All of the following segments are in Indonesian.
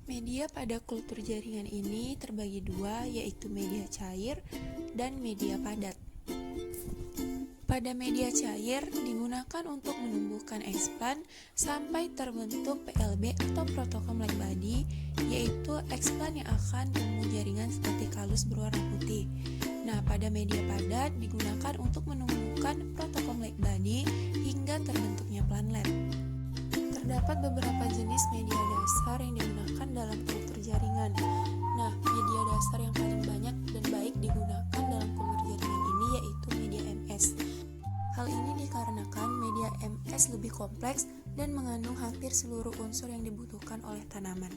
Media pada kultur jaringan ini terbagi dua, yaitu media cair dan media padat. Pada media cair digunakan untuk menumbuhkan explan sampai terbentuk PLB atau protokol black body, yaitu explan yang akan tumbuh jaringan seperti kalus berwarna putih. Nah, pada media padat digunakan untuk menumbuhkan protokol black body hingga terbentuknya planlet. Terdapat beberapa jenis media dasar yang digunakan dalam kultur jaringan. Nah, media dasar yang paling banyak dan baik digunakan dalam kultur jaringan ini yaitu media MS. Hal ini dikarenakan media MS lebih kompleks dan mengandung hampir seluruh unsur yang dibutuhkan oleh tanaman.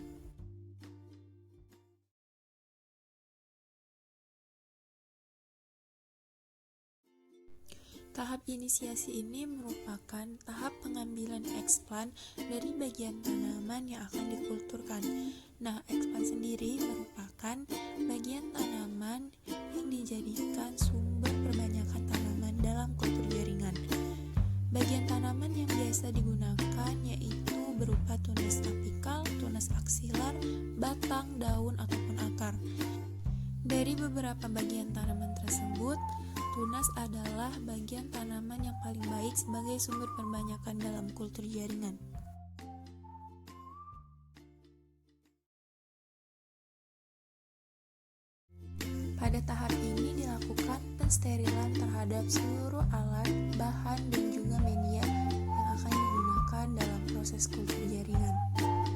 Tahap inisiasi ini merupakan tahap pengambilan explan dari bagian tanaman yang akan dikulturkan. Nah, explan sendiri merupakan bagian tanaman yang dijadikan sumber perbanyakan tanaman dalam kultur jaringan. Bagian tanaman yang biasa digunakan yaitu berupa tunas apikal, tunas aksilar, batang, daun, ataupun akar. Dari beberapa bagian tanaman tersebut, tunas adalah bagian tanaman yang paling baik sebagai sumber perbanyakan dalam kultur jaringan. Pada tahap ini dilakukan pensterilan terhadap seluruh alat, bahan, dan juga media yang akan digunakan dalam proses kultur jaringan.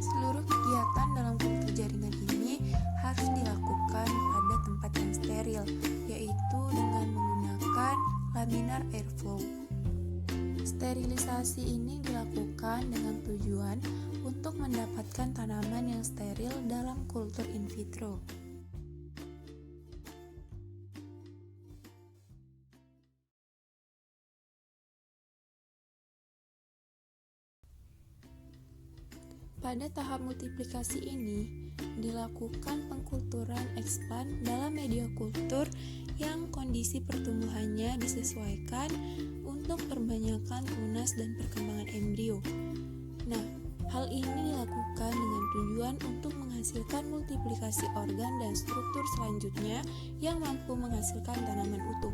Seluruh kegiatan dalam kultur jaringan ini harus dilakukan pada tempat yang steril, yaitu dengan menggunakan laminar airflow. Sterilisasi ini dilakukan dengan tujuan untuk mendapatkan tanaman yang steril dalam kultur in vitro. Pada tahap multiplikasi ini, dilakukan pengkulturan explan dalam media kultur yang kondisi pertumbuhannya disesuaikan untuk perbanyakan tunas dan perkembangan embrio. Nah, hal ini dilakukan dengan tujuan untuk menghasilkan multiplikasi organ dan struktur selanjutnya yang mampu menghasilkan tanaman utuh.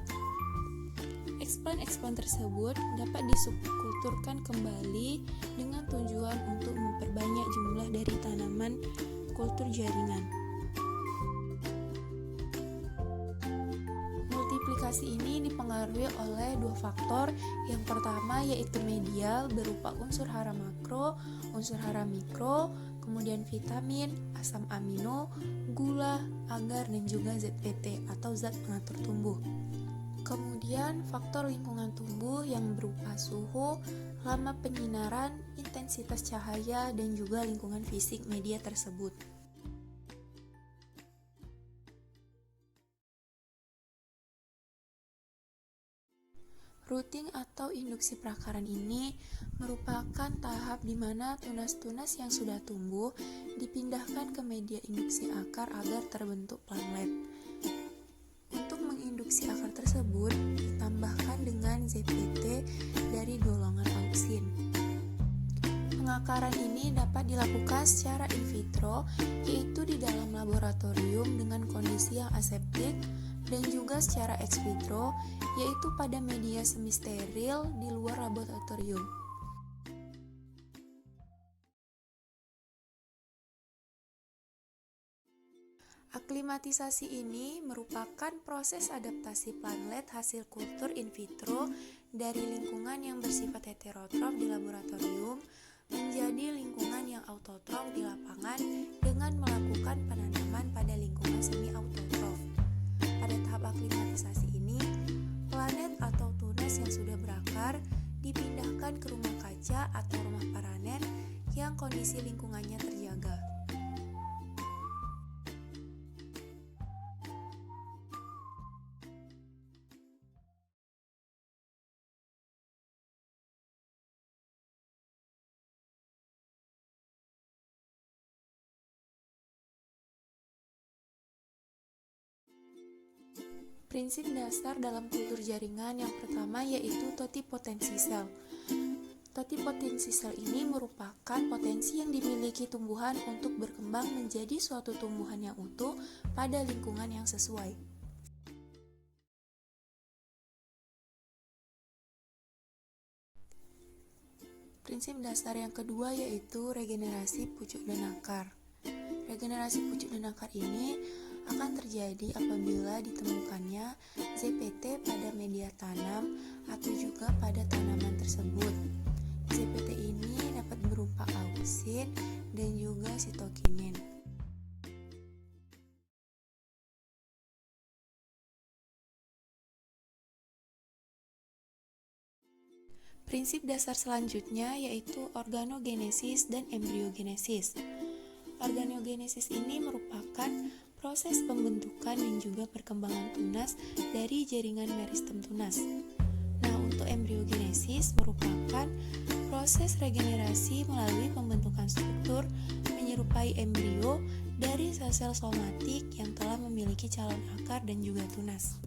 Explan-explan tersebut dapat disubkulturkan kembali dengan tujuan untuk memperbanyak jumlah dari tanaman kultur jaringan. Multiplikasi ini dipengaruhi oleh dua faktor. Yang pertama yaitu medial berupa unsur hara makro, unsur hara mikro, kemudian vitamin, asam amino, gula, agar, dan juga ZPT atau zat pengatur tumbuh. Kemudian faktor lingkungan tumbuh yang berupa suhu, lama penyinaran, intensitas cahaya, dan juga lingkungan fisik media tersebut. Rooting atau induksi perakaran ini merupakan tahap di mana tunas-tunas yang sudah tumbuh dipindahkan ke media induksi akar agar terbentuk planlet. Untuk menginduksi akar tersebut ditambahkan dengan ZPT dari golongan auksin. Pengakaran ini dapat dilakukan secara in vitro, yaitu di dalam laboratorium dengan kondisi yang aseptik, dan juga secara ex vitro, yaitu pada media semi steril di luar laboratorium. Aklimatisasi ini merupakan proses adaptasi planlet hasil kultur in vitro dari lingkungan yang bersifat heterotrof di laboratorium menjadi lingkungan yang autotrof di lapangan dengan melakukan penanaman pada lingkungan semi autotrof. Pada tahap aklimatisasi ini, planet atau tunas yang sudah berakar dipindahkan ke rumah kaca atau rumah paranet yang kondisi lingkungannya terjaga. Prinsip dasar dalam kultur jaringan yang pertama yaitu totipotensi sel. Totipotensi sel ini merupakan potensi yang dimiliki tumbuhan untuk berkembang menjadi suatu tumbuhan yang utuh pada lingkungan yang sesuai. Prinsip dasar yang kedua yaitu regenerasi pucuk dan akar. Regenerasi pucuk dan akar ini akan terjadi apabila ditemukannya ZPT pada media tanam atau juga pada tanaman tersebut. ZPT ini dapat berupa auksin dan juga sitokinin. Prinsip dasar selanjutnya yaitu organogenesis dan embriogenesis. Organogenesis ini merupakan proses pembentukan dan juga perkembangan tunas dari jaringan meristem tunas. Nah, untuk embriogenesis merupakan proses regenerasi melalui pembentukan struktur menyerupai embrio dari sel-sel somatik yang telah memiliki calon akar dan juga tunas.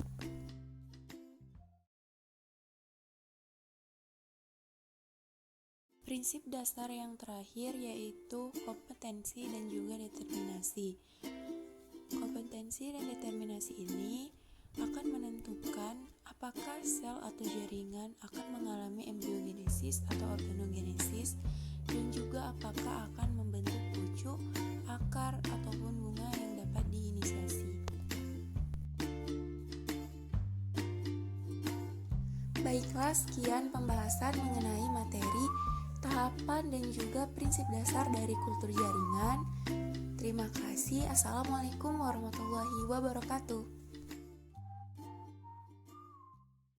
Prinsip dasar yang terakhir yaitu kompetensi dan juga determinasi. Kompetensi dan determinasi ini akan menentukan apakah sel atau jaringan akan mengalami embriogenesis atau organogenesis dan juga apakah akan membentuk pucuk, akar, ataupun bunga yang dapat diinisiasi. Baiklah, sekian pembahasan mengenai materi, tahapan, dan juga prinsip dasar dari kultur jaringan. Terima kasih. Assalamualaikum warahmatullahi wabarakatuh.